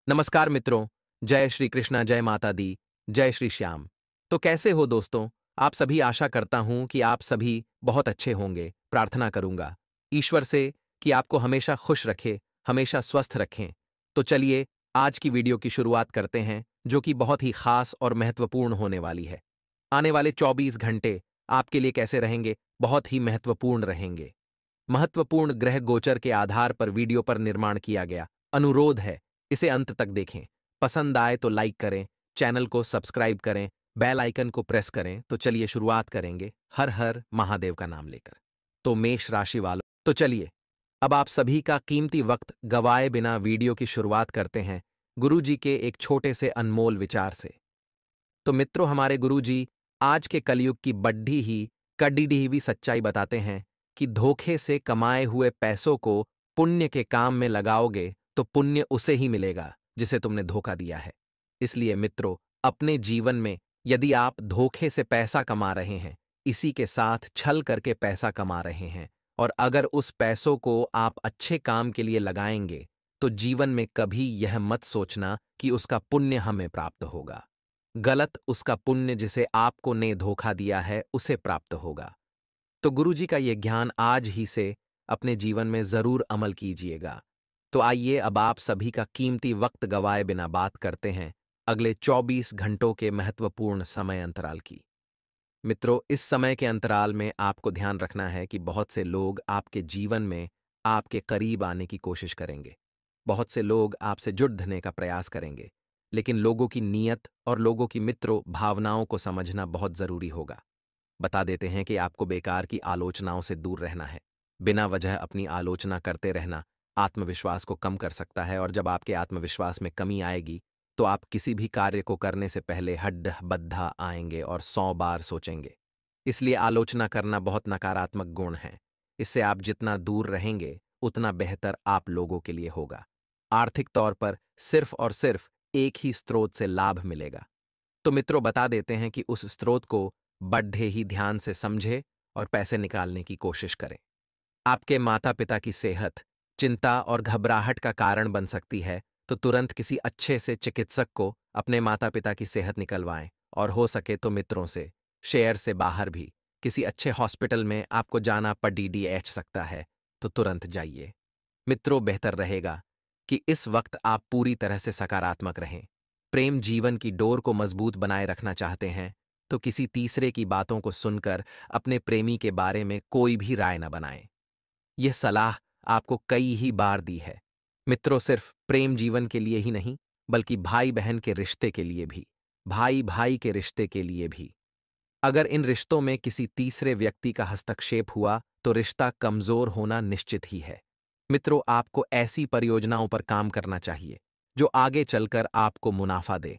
नमस्कार मित्रों। जय श्री कृष्णा, जय माता दी, जय श्री श्याम। तो कैसे हो दोस्तों? आप सभी, आशा करता हूं कि आप सभी बहुत अच्छे होंगे। प्रार्थना करूंगा ईश्वर से कि आपको हमेशा खुश रखे, हमेशा स्वस्थ रखें। तो चलिए आज की वीडियो की शुरुआत करते हैं, जो कि बहुत ही खास और महत्वपूर्ण होने वाली है। आने वाले 24 घंटे आपके लिए कैसे रहेंगे? बहुत ही महत्वपूर्ण रहेंगे। महत्वपूर्ण ग्रह गोचर के आधार पर वीडियो पर निर्माण किया गया। अनुरोध है, इसे अंत तक देखें। पसंद आए तो लाइक करें, चैनल को सब्सक्राइब करें, बेल आइकन को प्रेस करें। तो चलिए शुरुआत करेंगे हर हर महादेव का नाम लेकर। तो मेष राशि वालों, तो चलिए अब आप सभी का कीमती वक्त गवाए बिना वीडियो की शुरुआत करते हैं गुरुजी के एक छोटे से अनमोल विचार से। तो मित्रों, हमारे गुरुजी आज के कलयुग की बड्ढी ही कड़ी हुई सच्चाई बताते हैं कि धोखे से कमाए हुए पैसों को पुण्य के काम में लगाओगे तो पुण्य उसे ही मिलेगा जिसे तुमने धोखा दिया है। इसलिए मित्रों, अपने जीवन में यदि आप धोखे से पैसा कमा रहे हैं, इसी के साथ छल करके पैसा कमा रहे हैं, और अगर उस पैसों को आप अच्छे काम के लिए लगाएंगे, तो जीवन में कभी यह मत सोचना कि उसका पुण्य हमें प्राप्त होगा। गलत उसका पुण्य जिसे आपको ने धोखा दिया है उसे प्राप्त होगा। तो गुरुजी का ये ज्ञान आज ही से अपने जीवन में जरूर अमल कीजिएगा। तो आइए अब आप सभी का कीमती वक्त गवाए बिना बात करते हैं अगले 24 घंटों के महत्वपूर्ण समय अंतराल की। मित्रों, इस समय के अंतराल में आपको ध्यान रखना है कि बहुत से लोग आपके जीवन में आपके करीब आने की कोशिश करेंगे। बहुत से लोग आपसे जुड़ने का प्रयास करेंगे, लेकिन लोगों की नीयत और लोगों की मित्रों भावनाओं को समझना बहुत जरूरी होगा। बता देते हैं कि आपको बेकार की आलोचनाओं से दूर रहना है। बिना वजह अपनी आलोचना करते रहना आत्मविश्वास को कम कर सकता है, और जब आपके आत्मविश्वास में कमी आएगी तो आप किसी भी कार्य को करने से पहले हड्ड बद्धा आएंगे और 100 बार सोचेंगे। इसलिए आलोचना करना बहुत नकारात्मक गुण है। इससे आप जितना दूर रहेंगे उतना बेहतर आप लोगों के लिए होगा। आर्थिक तौर पर सिर्फ और सिर्फ एक ही स्रोत से लाभ मिलेगा। तो मित्रों, बता देते हैं कि उस स्रोत को बड़े ही ध्यान से समझे और पैसे निकालने की कोशिश करें। आपके माता पिता की सेहत चिंता और घबराहट का कारण बन सकती है, तो तुरंत किसी अच्छे से चिकित्सक को अपने माता पिता की सेहत निकलवाएं, और हो सके तो मित्रों से, शहर से बाहर भी किसी अच्छे हॉस्पिटल में आपको जाना पड़ सकता है तो तुरंत जाइए। मित्रों, बेहतर रहेगा कि इस वक्त आप पूरी तरह से सकारात्मक रहें। प्रेम जीवन की डोर को मजबूत बनाए रखना चाहते हैं तो किसी तीसरे की बातों को सुनकर अपने प्रेमी के बारे में कोई भी राय न बनाएं। यह सलाह आपको कई ही बार दी है। मित्रों, सिर्फ प्रेम जीवन के लिए ही नहीं, बल्कि भाई बहन के रिश्ते के लिए भी, भाई भाई के रिश्ते के लिए भी। अगर इन रिश्तों में किसी तीसरे व्यक्ति का हस्तक्षेप हुआ तो रिश्ता कमजोर होना निश्चित ही है। मित्रों, आपको ऐसी परियोजनाओं पर काम करना चाहिए जो आगे चलकर आपको मुनाफा दे।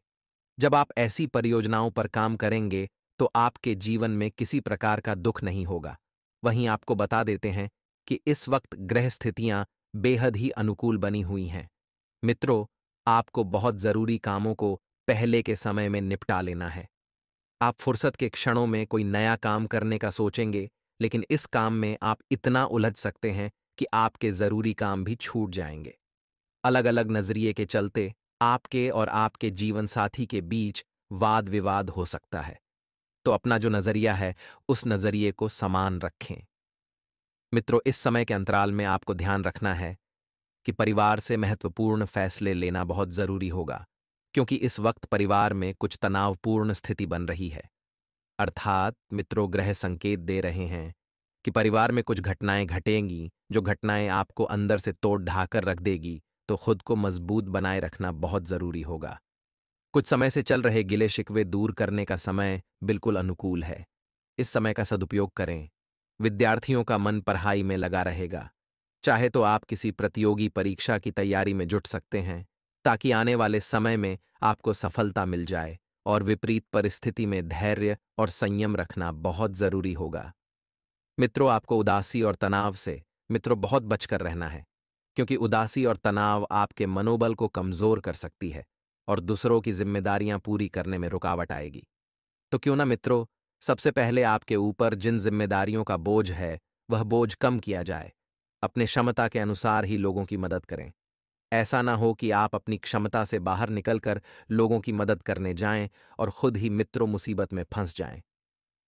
जब आप ऐसी परियोजनाओं पर काम करेंगे तो आपके जीवन में किसी प्रकार का दुख नहीं होगा। वहीं आपको बता देते हैं कि इस वक्त ग्रह स्थितियां बेहद ही अनुकूल बनी हुई हैं। मित्रों, आपको बहुत जरूरी कामों को पहले के समय में निपटा लेना है। आप फुर्सत के क्षणों में कोई नया काम करने का सोचेंगे, लेकिन इस काम में आप इतना उलझ सकते हैं कि आपके जरूरी काम भी छूट जाएंगे। अलग अलग नजरिए के चलते आपके और आपके जीवन साथी के बीच वाद विवाद हो सकता है। तो अपना जो नजरिया है उस नजरिए को समान रखें। मित्रों, इस समय के अंतराल में आपको ध्यान रखना है कि परिवार से महत्वपूर्ण फैसले लेना बहुत जरूरी होगा, क्योंकि इस वक्त परिवार में कुछ तनावपूर्ण स्थिति बन रही है। अर्थात मित्रों, ग्रह संकेत दे रहे हैं कि परिवार में कुछ घटनाएं घटेंगी, जो घटनाएं आपको अंदर से तोड़ ढाकर रख देगी। तो खुद को मजबूत बनाए रखना बहुत जरूरी होगा। कुछ समय से चल रहे गिले शिकवे दूर करने का समय बिल्कुल अनुकूल है। इस समय का सदुपयोग करें। विद्यार्थियों का मन पढ़ाई में लगा रहेगा। चाहे तो आप किसी प्रतियोगी परीक्षा की तैयारी में जुट सकते हैं, ताकि आने वाले समय में आपको सफलता मिल जाए। और विपरीत परिस्थिति में धैर्य और संयम रखना बहुत जरूरी होगा। मित्रों, आपको उदासी और तनाव से बहुत बचकर रहना है, क्योंकि उदासी और तनाव आपके मनोबल को कमजोर कर सकती है और दूसरों की जिम्मेदारियां पूरी करने में रुकावट आएगी। तो क्यों ना मित्रों, सबसे पहले आपके ऊपर जिन जिम्मेदारियों का बोझ है वह बोझ कम किया जाए। अपने क्षमता के अनुसार ही लोगों की मदद करें। ऐसा ना हो कि आप अपनी क्षमता से बाहर निकलकर लोगों की मदद करने जाएं और खुद ही मित्रों मुसीबत में फंस जाएं।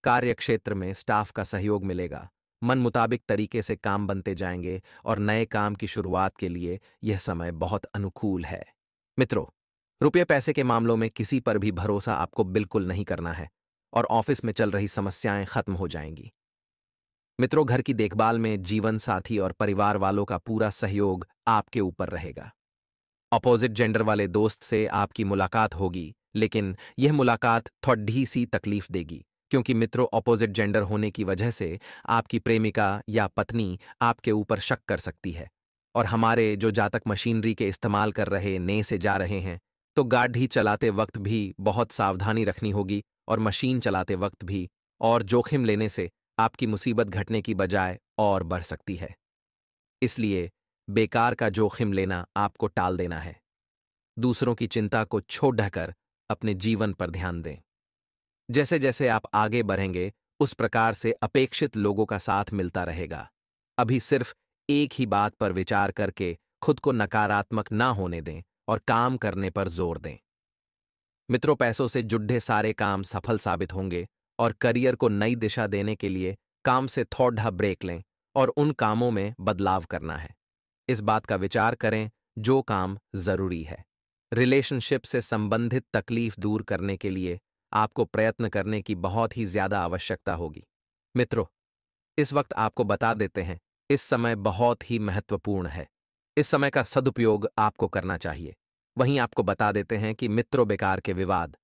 कार्यक्षेत्र में स्टाफ का सहयोग मिलेगा, मन मुताबिक तरीके से काम बनते जाएंगे और नए काम की शुरुआत के लिए यह समय बहुत अनुकूल है। मित्रों, रुपये पैसे के मामलों में किसी पर भी भरोसा आपको बिल्कुल नहीं करना है और ऑफिस में चल रही समस्याएं खत्म हो जाएंगी। मित्रों, घर की देखभाल में जीवन साथी और परिवार वालों का पूरा सहयोग आपके ऊपर रहेगा। अपोजिट जेंडर वाले दोस्त से आपकी मुलाकात होगी, लेकिन यह मुलाकात थोड़ी सी तकलीफ देगी, क्योंकि मित्रों, अपोजिट जेंडर होने की वजह से आपकी प्रेमिका या पत्नी आपके ऊपर शक कर सकती है। और हमारे जो जातक मशीनरी के इस्तेमाल कर रहे नए से जा रहे हैं, तो गाड़ी चलाते वक्त भी बहुत सावधानी रखनी होगी और मशीन चलाते वक्त भी, और जोखिम लेने से आपकी मुसीबत घटने की बजाय और बढ़ सकती है। इसलिए बेकार का जोखिम लेना आपको टाल देना है। दूसरों की चिंता को छोड़ ढकर अपने जीवन पर ध्यान दें। जैसे जैसे आप आगे बढ़ेंगे, उस प्रकार से अपेक्षित लोगों का साथ मिलता रहेगा। अभी सिर्फ एक ही बात पर विचार करके खुद को नकारात्मक ना होने दें और काम करने पर जोर दें। मित्रों, पैसों से जुड़े सारे काम सफल साबित होंगे और करियर को नई दिशा देने के लिए काम से थोड़ा ब्रेक लें और उन कामों में बदलाव करना है। इस बात का विचार करें जो काम जरूरी है। रिलेशनशिप से संबंधित तकलीफ दूर करने के लिए आपको प्रयत्न करने की बहुत ही ज्यादा आवश्यकता होगी। मित्रों, इस वक्त आपको बता देते हैं, इस समय बहुत ही महत्वपूर्ण है। इस समय का सदुपयोग आपको करना चाहिए। वहीं आपको बता देते हैं कि मित्रों, बेकार के विवाद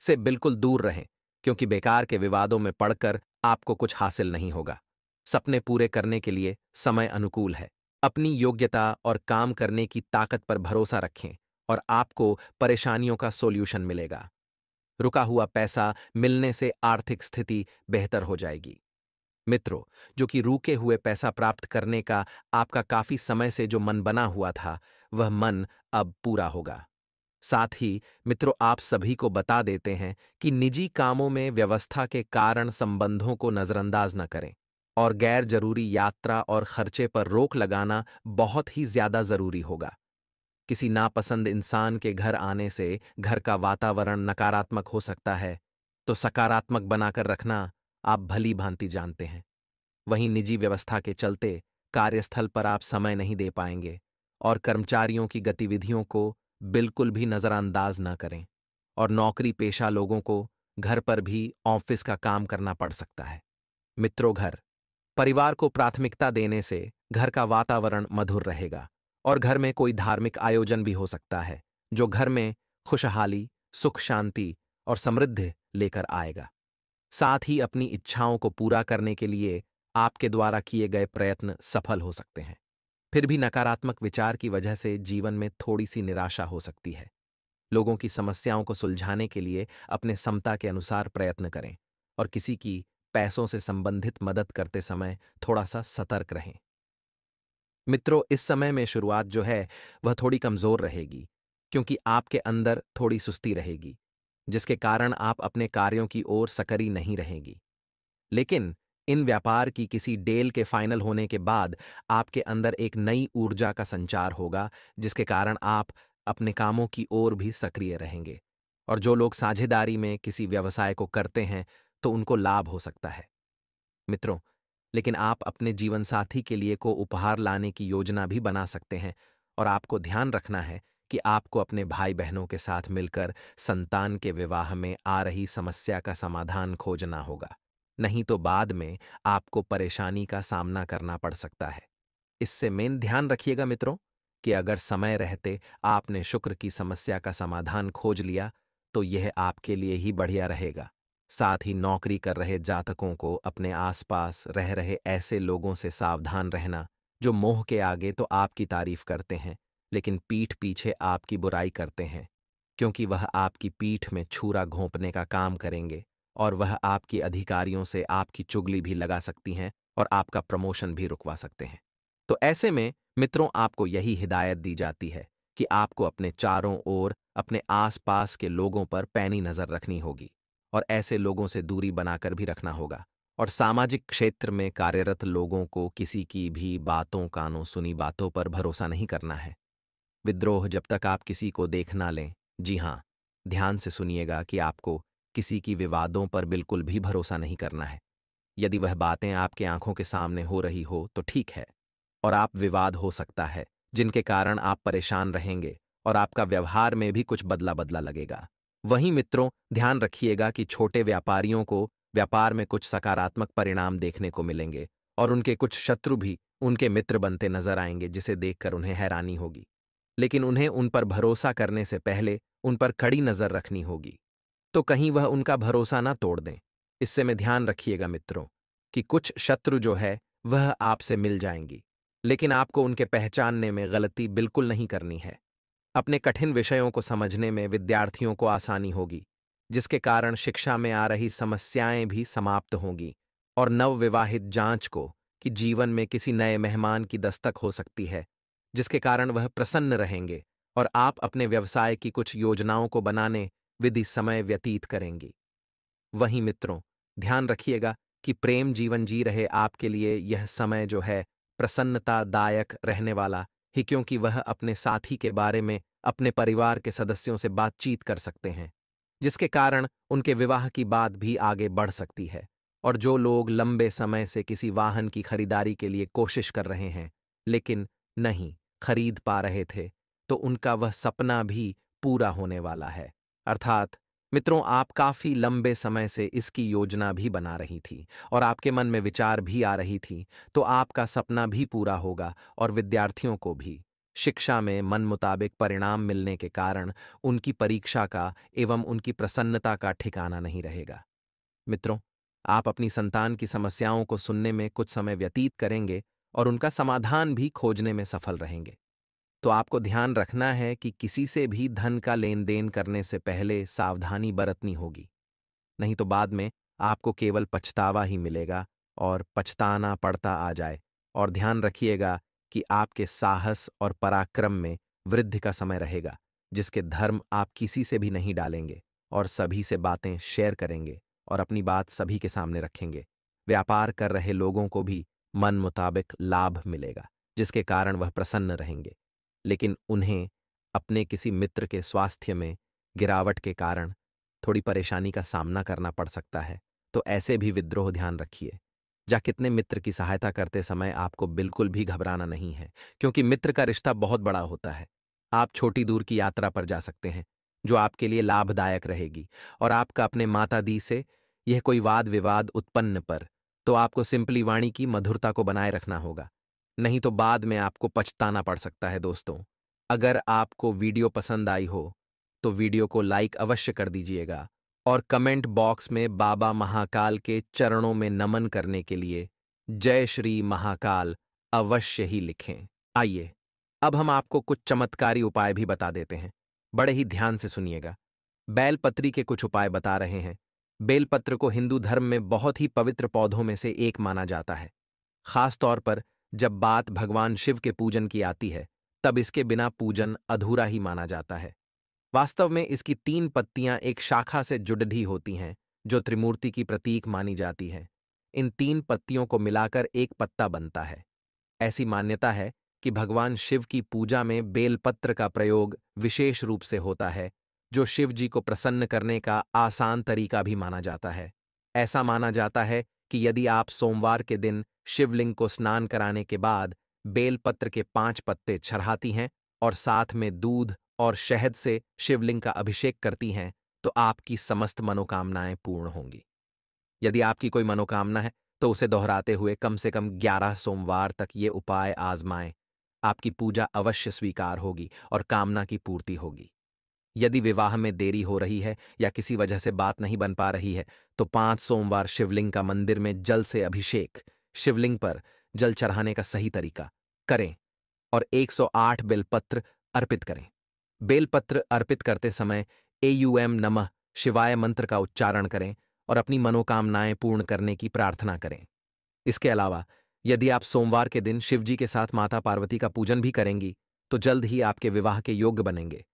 से बिल्कुल दूर रहें, क्योंकि बेकार के विवादों में पड़कर आपको कुछ हासिल नहीं होगा। सपने पूरे करने के लिए समय अनुकूल है। अपनी योग्यता और काम करने की ताकत पर भरोसा रखें और आपको परेशानियों का सॉल्यूशन मिलेगा। रुका हुआ पैसा मिलने से आर्थिक स्थिति बेहतर हो जाएगी। मित्रों, जो कि रुके हुए पैसा प्राप्त करने का आपका काफी समय से जो मन बना हुआ था, वह मन अब पूरा होगा। साथ ही मित्रों, आप सभी को बता देते हैं कि निजी कामों में व्यवस्था के कारण संबंधों को नजरअंदाज न करें और गैर जरूरी यात्रा और खर्चे पर रोक लगाना बहुत ही ज्यादा जरूरी होगा। किसी नापसंद इंसान के घर आने से घर का वातावरण नकारात्मक हो सकता है, तो सकारात्मक बनाकर रखना आप भली भांति जानते हैं। वहीं निजी व्यवस्था के चलते कार्यस्थल पर आप समय नहीं दे पाएंगे और कर्मचारियों की गतिविधियों को बिल्कुल भी नजरअंदाज न करें और नौकरी पेशा लोगों को घर पर भी ऑफिस का काम करना पड़ सकता है। मित्रों, घर परिवार को प्राथमिकता देने से घर का वातावरण मधुर रहेगा और घर में कोई धार्मिक आयोजन भी हो सकता है, जो घर में खुशहाली, सुख शांति और समृद्धि लेकर आएगा। साथ ही अपनी इच्छाओं को पूरा करने के लिए आपके द्वारा किए गए प्रयत्न सफल हो सकते हैं। फिर भी नकारात्मक विचार की वजह से जीवन में थोड़ी सी निराशा हो सकती है। लोगों की समस्याओं को सुलझाने के लिए अपने क्षमता के अनुसार प्रयत्न करें और किसी की पैसों से संबंधित मदद करते समय थोड़ा सा सतर्क रहें। मित्रों, इस समय में शुरुआत जो है वह थोड़ी कमजोर रहेगी, क्योंकि आपके अंदर थोड़ी सुस्ती रहेगी, जिसके कारण आप अपने कार्यों की ओर सक्रिय नहीं रहेंगी। लेकिन इन व्यापार की किसी डील के फाइनल होने के बाद आपके अंदर एक नई ऊर्जा का संचार होगा, जिसके कारण आप अपने कामों की ओर भी सक्रिय रहेंगे। और जो लोग साझेदारी में किसी व्यवसाय को करते हैं, तो उनको लाभ हो सकता है। मित्रों, लेकिन आप अपने जीवन साथी के लिए को उपहार लाने की योजना भी बना सकते हैं और आपको ध्यान रखना है कि आपको अपने भाई बहनों के साथ मिलकर संतान के विवाह में आ रही समस्या का समाधान खोजना होगा, नहीं तो बाद में आपको परेशानी का सामना करना पड़ सकता है। इससे मेन ध्यान रखिएगा मित्रों कि अगर समय रहते आपने शुक्र की समस्या का समाधान खोज लिया, तो यह आपके लिए ही बढ़िया रहेगा। साथ ही नौकरी कर रहे जातकों को अपने आसपास रह रहे ऐसे लोगों से सावधान रहना, जो मोह के आगे तो आपकी तारीफ करते हैं, लेकिन पीठ पीछे आपकी बुराई करते हैं, क्योंकि वह आपकी पीठ में छुरा घोंपने का काम करेंगे और वह आपकी अधिकारियों से आपकी चुगली भी लगा सकती हैं और आपका प्रमोशन भी रुकवा सकते हैं। तो ऐसे में मित्रों, आपको यही हिदायत दी जाती है कि आपको अपने चारों ओर अपने आसपास के लोगों पर पैनी नजर रखनी होगी और ऐसे लोगों से दूरी बनाकर भी रखना होगा और सामाजिक क्षेत्र में कार्यरत लोगों को किसी की भी बातों कानों सुनी बातों पर भरोसा नहीं करना है। विद्रोह जब तक आप किसी को देख ना लें, जी हाँ, ध्यान से सुनिएगा कि आपको किसी की विवादों पर बिल्कुल भी भरोसा नहीं करना है। यदि वह बातें आपके आंखों के सामने हो रही हो तो ठीक है, और आप विवाद हो सकता है जिनके कारण आप परेशान रहेंगे और आपका व्यवहार में भी कुछ बदला बदला लगेगा। वहीं मित्रों, ध्यान रखिएगा कि छोटे व्यापारियों को व्यापार में कुछ सकारात्मक परिणाम देखने को मिलेंगे और उनके कुछ शत्रु भी उनके मित्र बनते नजर आएंगे, जिसे देखकर उन्हें हैरानी होगी। लेकिन उन्हें उन पर भरोसा करने से पहले उन पर कड़ी नजर रखनी होगी, तो कहीं वह उनका भरोसा ना तोड़ दें। इससे में ध्यान रखिएगा मित्रों कि कुछ शत्रु जो है वह आपसे मिल जाएंगी, लेकिन आपको उनके पहचानने में गलती बिल्कुल नहीं करनी है। अपने कठिन विषयों को समझने में विद्यार्थियों को आसानी होगी, जिसके कारण शिक्षा में आ रही समस्याएं भी समाप्त होंगी और नवविवाहित जांच को कि जीवन में किसी नए मेहमान की दस्तक हो सकती है, जिसके कारण वह प्रसन्न रहेंगे और आप अपने व्यवसाय की कुछ योजनाओं को बनाने विधि समय व्यतीत करेंगी। वहीं मित्रों, ध्यान रखिएगा कि प्रेम जीवन जी रहे आपके लिए यह समय जो है प्रसन्नतादायक रहने वाला ही, क्योंकि वह अपने साथी के बारे में अपने परिवार के सदस्यों से बातचीत कर सकते हैं, जिसके कारण उनके विवाह की बात भी आगे बढ़ सकती है। और जो लोग लंबे समय से किसी वाहन की खरीदारी के लिए कोशिश कर रहे हैं लेकिन नहीं खरीद पा रहे थे, तो उनका वह सपना भी पूरा होने वाला है। अर्थात मित्रों, आप काफी लंबे समय से इसकी योजना भी बना रही थी और आपके मन में विचार भी आ रही थी, तो आपका सपना भी पूरा होगा और विद्यार्थियों को भी शिक्षा में मन मुताबिक परिणाम मिलने के कारण उनकी परीक्षा का एवं उनकी प्रसन्नता का ठिकाना नहीं रहेगा। मित्रों, आप अपनी संतान की समस्याओं को सुनने में कुछ समय व्यतीत करेंगे और उनका समाधान भी खोजने में सफल रहेंगे। तो आपको ध्यान रखना है कि किसी से भी धन का लेन देन करने से पहले सावधानी बरतनी होगी, नहीं तो बाद में आपको केवल पछतावा ही मिलेगा और पछताना पड़ता आ जाए। और ध्यान रखिएगा कि आपके साहस और पराक्रम में वृद्धि का समय रहेगा, जिसके धर्म आप किसी से भी नहीं डालेंगे और सभी से बातें शेयर करेंगे और अपनी बात सभी के सामने रखेंगे। व्यापार कर रहे लोगों को भी मन मुताबिक लाभ मिलेगा, जिसके कारण वह प्रसन्न रहेंगे। लेकिन उन्हें अपने किसी मित्र के स्वास्थ्य में गिरावट के कारण थोड़ी परेशानी का सामना करना पड़ सकता है, तो ऐसे भी विद्रोह ध्यान रखिए। जा कितने मित्र की सहायता करते समय आपको बिल्कुल भी घबराना नहीं है, क्योंकि मित्र का रिश्ता बहुत बड़ा होता है। आप छोटी दूर की यात्रा पर जा सकते हैं, जो आपके लिए लाभदायक रहेगी, और आपका अपने माता दी से यह कोई वाद विवाद उत्पन्न पर, तो आपको सिंपली वाणी की मधुरता को बनाए रखना होगा, नहीं तो बाद में आपको पछताना पड़ सकता है। दोस्तों, अगर आपको वीडियो पसंद आई हो तो वीडियो को लाइक अवश्य कर दीजिएगा और कमेंट बॉक्स में बाबा महाकाल के चरणों में नमन करने के लिए जय श्री महाकाल अवश्य ही लिखें। आइए, अब हम आपको कुछ चमत्कारी उपाय भी बता देते हैं। बड़े ही ध्यान से सुनिएगा। बेलपत्री के कुछ उपाय बता रहे हैं। बेलपत्र को हिंदू धर्म में बहुत ही पवित्र पौधों में से एक माना जाता है। खास तौर पर जब बात भगवान शिव के पूजन की आती है, तब इसके बिना पूजन अधूरा ही माना जाता है। वास्तव में इसकी 3 पत्तियां एक शाखा से जुड़ी होती हैं, जो त्रिमूर्ति की प्रतीक मानी जाती है। इन 3 पत्तियों को मिलाकर एक पत्ता बनता है। ऐसी मान्यता है कि भगवान शिव की पूजा में बेलपत्र का प्रयोग विशेष रूप से होता है, जो शिव जी को प्रसन्न करने का आसान तरीका भी माना जाता है। ऐसा माना जाता है कि यदि आप सोमवार के दिन शिवलिंग को स्नान कराने के बाद बेलपत्र के 5 पत्ते चढ़ाती हैं और साथ में दूध और शहद से शिवलिंग का अभिषेक करती हैं, तो आपकी समस्त मनोकामनाएं पूर्ण होंगी। यदि आपकी कोई मनोकामना है तो उसे दोहराते हुए कम से कम 11 सोमवार तक ये उपाय आजमाएं। आपकी पूजा अवश्य स्वीकार होगी और कामना की पूर्ति होगी। यदि विवाह में देरी हो रही है या किसी वजह से बात नहीं बन पा रही है, तो 5 सोमवार शिवलिंग का मंदिर में जल से अभिषेक, शिवलिंग पर जल चढ़ाने का सही तरीका करें और 108 बेलपत्र अर्पित करें। बेलपत्र अर्पित करते समय एयूएम नमः शिवाय मंत्र का उच्चारण करें और अपनी मनोकामनाएं पूर्ण करने की प्रार्थना करें। इसके अलावा यदि आप सोमवार के दिन शिवजी के साथ माता पार्वती का पूजन भी करेंगी, तो जल्द ही आपके विवाह के योग्य बनेंगे।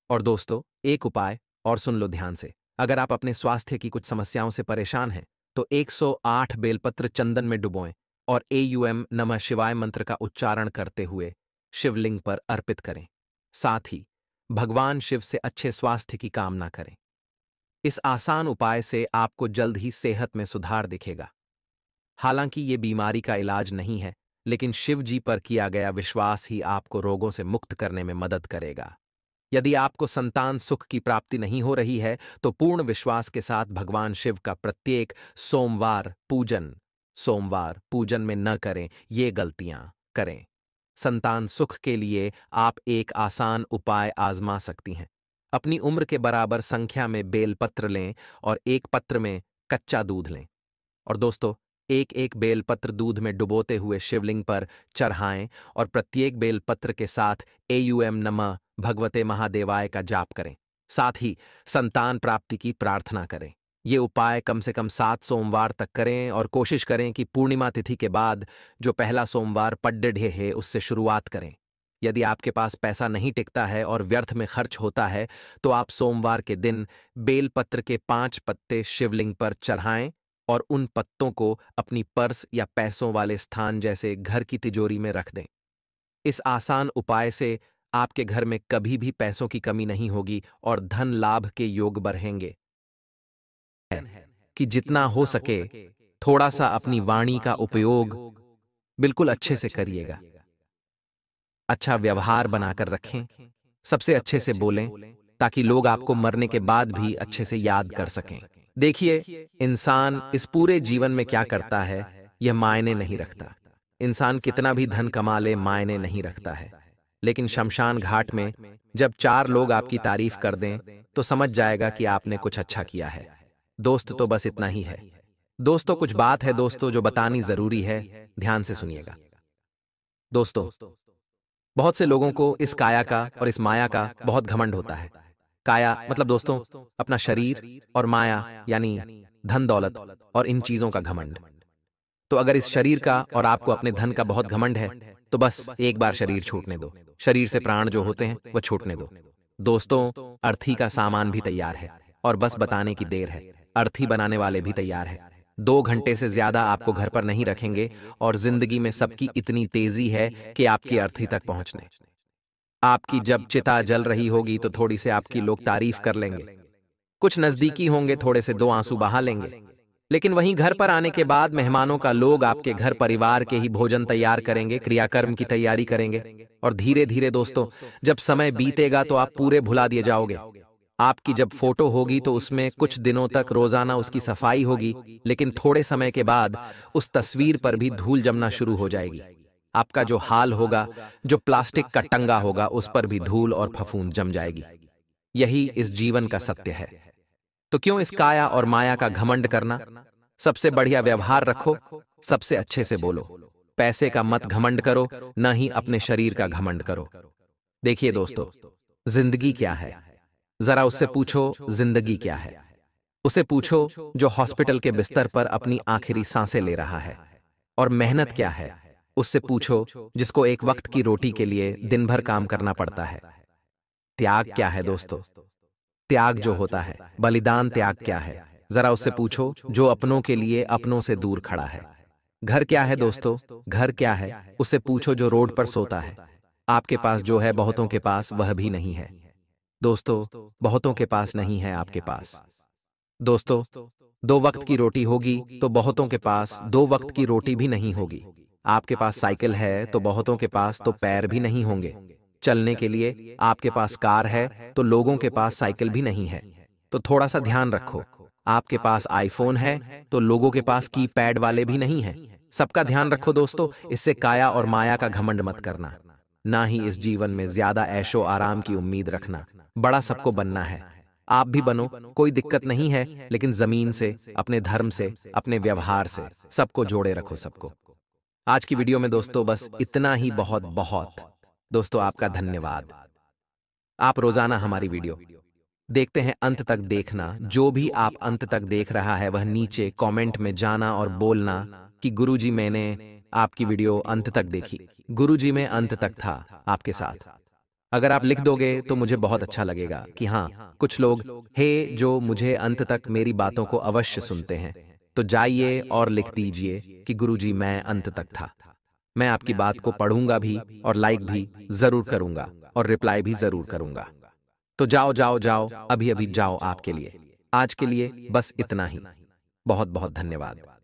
और दोस्तों, एक उपाय और सुन लो ध्यान से। अगर आप अपने स्वास्थ्य की कुछ समस्याओं से परेशान हैं, तो 108 बेलपत्र चंदन में डुबोएं और एयूएम नमः शिवाय मंत्र का उच्चारण करते हुए शिवलिंग पर अर्पित करें। साथ ही भगवान शिव से अच्छे स्वास्थ्य की कामना करें। इस आसान उपाय से आपको जल्द ही सेहत में सुधार दिखेगा। हालांकि ये बीमारी का इलाज नहीं है, लेकिन शिव जी पर किया गया विश्वास ही आपको रोगों से मुक्त करने में मदद करेगा। यदि आपको संतान सुख की प्राप्ति नहीं हो रही है, तो पूर्ण विश्वास के साथ भगवान शिव का प्रत्येक सोमवार पूजन में न करें, ये गलतियां करें। संतान सुख के लिए आप एक आसान उपाय आजमा सकती हैं। अपनी उम्र के बराबर संख्या में बेलपत्र लें और एक पत्र में कच्चा दूध लें। और दोस्तों, एक एक बेलपत्र दूध में डुबोते हुए शिवलिंग पर चढ़ाएं और प्रत्येक बेलपत्र के साथ एयूएम नमः भगवते महादेवाय का जाप करें। साथ ही संतान प्राप्ति की प्रार्थना करें। ये उपाय कम से कम 7 सोमवार तक करें और कोशिश करें कि पूर्णिमा तिथि के बाद जो पहला सोमवार पड्डे है उससे शुरुआत करें। यदि आपके पास पैसा नहीं टिकता है और व्यर्थ में खर्च होता है, तो आप सोमवार के दिन बेलपत्र के 5 पत्ते शिवलिंग पर चढ़ाएं और उन पत्तों को अपनी पर्स या पैसों वाले स्थान जैसे घर की तिजोरी में रख दें। इस आसान उपाय से आपके घर में कभी भी पैसों की कमी नहीं होगी और धन लाभ के योग बढ़ेंगे। कि जितना हो सके थोड़ा सा अपनी वाणी का उपयोग बिल्कुल अच्छे से करिएगा। अच्छा व्यवहार बनाकर रखें, सबसे अच्छे से बोलें, ताकि लोग आपको मरने के बाद भी अच्छे से याद कर सकें। देखिए, इंसान इस पूरे जीवन में क्या करता है यह मायने नहीं रखता। इंसान कितना भी धन कमा ले मायने नहीं रखता है। लेकिन शमशान घाट में जब 4 लोग आपकी तारीफ कर दें तो समझ जाएगा कि आपने कुछ अच्छा किया है। दोस्त, तो बस इतना ही है। दोस्तों, कुछ बात है दोस्तों जो बतानी जरूरी है, ध्यान से सुनिएगा। दोस्तों, बहुत से लोगों को इस काया का और इस माया का बहुत घमंड होता है। काया मतलब दोस्तों अपना शरीर, और माया यानी धन दौलत और इन चीजों का घमंड। तो अगर इस शरीर का और आपको अपने धन का बहुत घमंड है, तो बस एक बार शरीर छूटने दो। शरीर से प्राण जो होते हैं वह छूटने दो। दोस्तों, अर्थी का सामान भी तैयार है और बस बताने की देर है। अर्थी बनाने वाले भी तैयार है। 2 घंटे से ज्यादा आपको घर पर नहीं रखेंगे और जिंदगी में सबकी इतनी तेजी है कि आपकी अर्थी तक पहुंचने। आपकी जब चिता जल रही होगी तो थोड़ी से आपकी लोग तारीफ कर लेंगे। कुछ नजदीकी होंगे, थोड़े से 2 आंसू बहा लेंगे। लेकिन वहीं घर पर आने के बाद मेहमानों का लोग आपके घर परिवार के ही भोजन तैयार करेंगे, क्रियाकर्म की तैयारी करेंगे। और धीरे धीरे दोस्तों, जब समय बीतेगा तो आप पूरे भुला दिए जाओगे। आपकी जब फोटो होगी तो उसमें कुछ दिनों तक रोजाना उसकी सफाई होगी, लेकिन थोड़े समय के बाद उस तस्वीर पर भी धूल जमना शुरू हो जाएगी। आपका जो हाल होगा, जो प्लास्टिक का टंगा होगा, उस पर भी धूल और फफूंद जम जाएगी। यही इस जीवन का सत्य है। तो क्यों इस काया और माया का घमंड करना? सबसे बढ़िया व्यवहार रखो, सबसे अच्छे से बोलो। पैसे का मत घमंड करो, न ही अपने शरीर का घमंड करो। देखिए दोस्तों, जिंदगी क्या है? जरा उससे पूछो जिंदगी क्या है। उसे पूछो जो हॉस्पिटल के बिस्तर पर अपनी आखिरी सांसें ले रहा है। और मेहनत क्या है? उससे पूछो जिसको एक वक्त की रोटी के लिए दिन भर काम करना पड़ता है। त्याग क्या है दोस्तों? त्याग जो होता है, बलिदान त्याग क्या है? जरा उससे पूछो जो अपनों के लिए अपनों से दूर खड़ा है। घर क्या है दोस्तों? घर क्या है? उससे पूछो जो रोड पर सोता है। आपके पास जो है बहुतों के पास वह भी नहीं है। दोस्तों, बहुतों के पास नहीं है आपके पास। दोस्तों, 2 वक्त की रोटी होगी तो बहुतों के पास 2 वक्त की रोटी भी नहीं होगी। आपके पास साइकिल है तो बहुतों के पास तो पैर भी नहीं होंगे। चलने के लिए आपके पास कार है तो लोगों के पास साइकिल भी नहीं है। तो थोड़ा सा ध्यान रखो। आपके पास आईफोन है तो लोगों के पास कीपैड वाले भी नहीं है। सबका ध्यान रखो दोस्तों, इससे काया और माया का घमंड मत करना। ना ही इस जीवन में ज्यादा ऐशो आराम की उम्मीद रखना। बड़ा सबको बनना है, आप भी बनो, कोई दिक्कत नहीं है। लेकिन जमीन से, अपने धर्म से, अपने व्यवहार से सबको जोड़े रखो सबको। आज की वीडियो में दोस्तों बस इतना ही। बहुत बहुत दोस्तों आपका धन्यवाद। आप रोजाना हमारी वीडियो देखते हैं, अंत तक देखना। जो भी आप अंत तक देख रहा है वह नीचे कमेंट में जाना और बोलना कि गुरुजी मैंने आपकी वीडियो अंत तक देखी। गुरुजी मैं अंत तक था आपके साथ। अगर आप लिख दोगे तो मुझे बहुत अच्छा लगेगा कि हाँ, कुछ लोग हे जो मुझे अंत तक मेरी बातों को अवश्य सुनते हैं। तो जाइए और लिख दीजिए कि गुरुजी मैं अंत तक था। मैं आपकी बात को पढ़ूंगा भी और लाइक भी जरूर करूंगा। और रिप्लाई भी जरूर करूंगा। तो जाओ जाओ जाओ, अभी अभी जाओ आपके लिए। आज के लिए बस इतना ही। बहुत बहुत धन्यवाद।